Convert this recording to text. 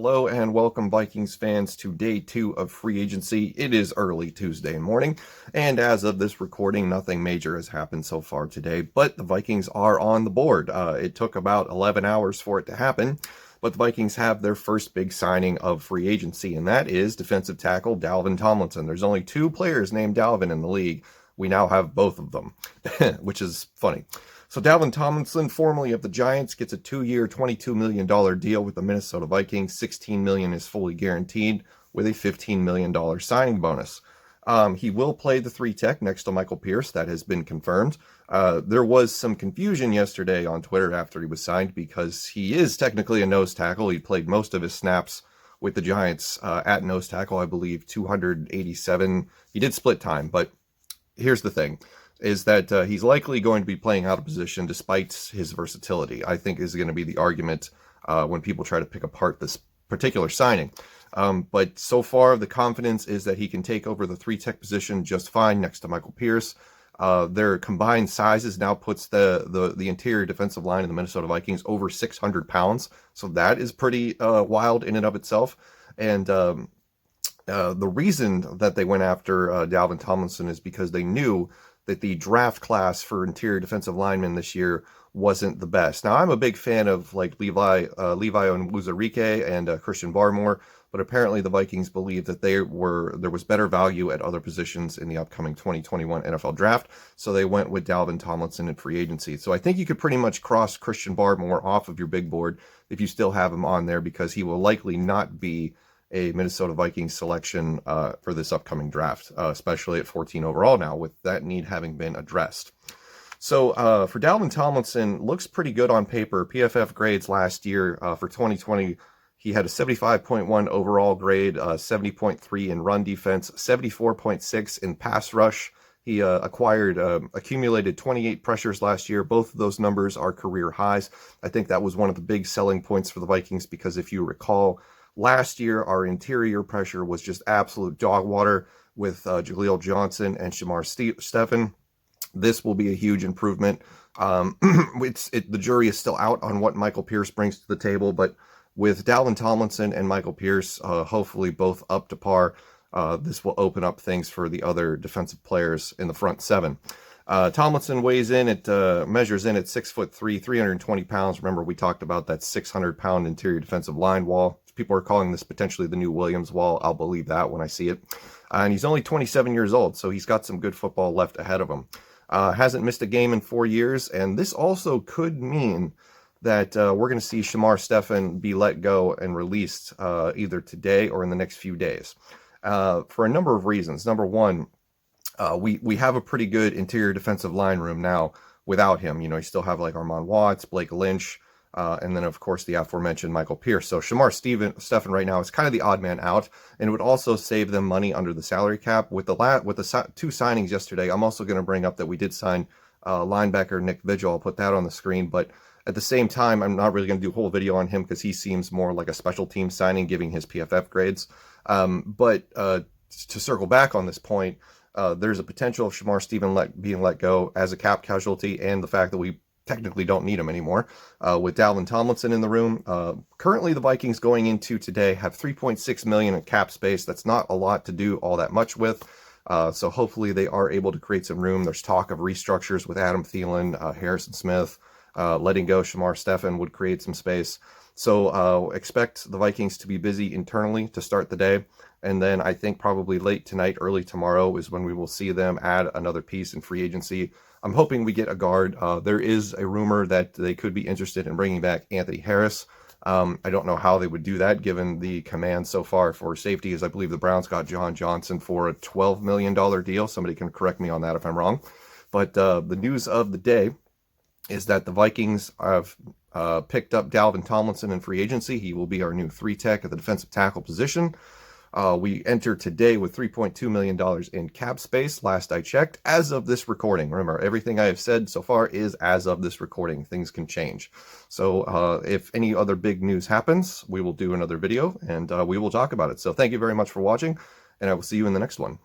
Hello and welcome Vikings fans to day 2 of free agency. It is early Tuesday morning, and as of this recording, nothing major has happened so far today, but the Vikings are on the board. It took about 11 hours for it to happen, but the Vikings have their first big signing of free agency, and that is defensive tackle Dalvin Tomlinson. There's only 2 players named Dalvin in the league. We now have both of them, which is funny. So Dalvin Tomlinson, formerly of the Giants, gets a 2-year, $22 million deal with the Minnesota Vikings. $16 million is fully guaranteed with a $15 million signing bonus. He will play the 3-tech next to Michael Pierce. That has been confirmed. There was some confusion yesterday on Twitter after he was signed because he is technically a nose tackle. He played most of his snaps with the Giants at nose tackle, I believe, 287. He did split time, but here's the thing. Is that he's likely going to be playing out of position despite his versatility, I think is going to be the argument when people try to pick apart this particular signing. But so far, the confidence is that he can take over the 3-tech position just fine next to Michael Pierce. Their combined sizes now puts the interior defensive line of the Minnesota Vikings over 600 pounds. So that is pretty wild in and of itself. And the reason that they went after Dalvin Tomlinson is because they knew that the draft class for interior defensive linemen this year wasn't the best. Now, I'm a big fan of like Levi Onwuzurike and Christian Barmore, but apparently the Vikings believe that there was better value at other positions in the upcoming 2021 NFL draft, so they went with Dalvin Tomlinson in free agency. So I think you could pretty much cross Christian Barmore off of your big board if you still have him on there, because he will likely not be a Minnesota Vikings selection for this upcoming draft, especially at 14 overall now, with that need having been addressed. So for Dalvin Tomlinson, looks pretty good on paper. PFF grades last year for 2020, he had a 75.1 overall grade, 70.3 in run defense, 74.6 in pass rush. He accumulated 28 pressures last year. Both of those numbers are career highs. I think that was one of the big selling points for the Vikings because if you recall, last year, our interior pressure was just absolute dog water with Jaleel Johnson and Shamar Stephen. This will be a huge improvement. The jury is still out on what Michael Pierce brings to the table, but with Dalvin Tomlinson and Michael Pierce, hopefully both up to par, this will open up things for the other defensive players in the front 7. Tomlinson measures in at 6'3", 320 pounds. Remember, we talked about that 600-pound interior defensive line wall. People are calling this potentially the new Williams wall. I'll believe that when I see it. And he's only 27 years old, so he's got some good football left ahead of him. Hasn't missed a game in 4 years, and this also could mean that we're going to see Shamar Stephen be let go and released either today or in the next few days for a number of reasons. Number one, we have a pretty good interior defensive line room now without him. You know, you still have like Armand Watts, Blake Lynch, and then, of course, the aforementioned Michael Pierce. So Shamar Stephen right now is kind of the odd man out, and it would also save them money under the salary cap. With the 2 signings yesterday, I'm also going to bring up that we did sign linebacker Nick Vigil. I'll put that on the screen, but at the same time, I'm not really going to do a whole video on him because he seems more like a special team signing, giving his PFF grades. But to circle back on this point, there's a potential of Shamar Stephen being let go as a cap casualty, and the fact that we technically don't need him anymore. With Dalvin Tomlinson in the room, currently the Vikings going into today have $3.6 million in cap space. That's not a lot to do all that much with. So hopefully they are able to create some room. There's talk of restructures with Adam Thielen, Harrison Smith. Letting go Shamar Stephen would create some space. So expect the Vikings to be busy internally to start the day. And then I think probably late tonight, early tomorrow is when we will see them add another piece in free agency. I'm hoping we get a guard. There is a rumor that they could be interested in bringing back Anthony Harris. I don't know how they would do that given the command so far for safety, as I believe the Browns got John Johnson for a $12 million deal. Somebody can correct me on that if I'm wrong. But the news of the day is that the Vikings have picked up Dalvin Tomlinson in free agency. He will be our new 3-tech at the defensive tackle position. We enter today with $3.2 million in cap space, last I checked, as of this recording. Remember, everything I have said so far is as of this recording. Things can change. So if any other big news happens, we will do another video, and we will talk about it. So thank you very much for watching, and I will see you in the next one.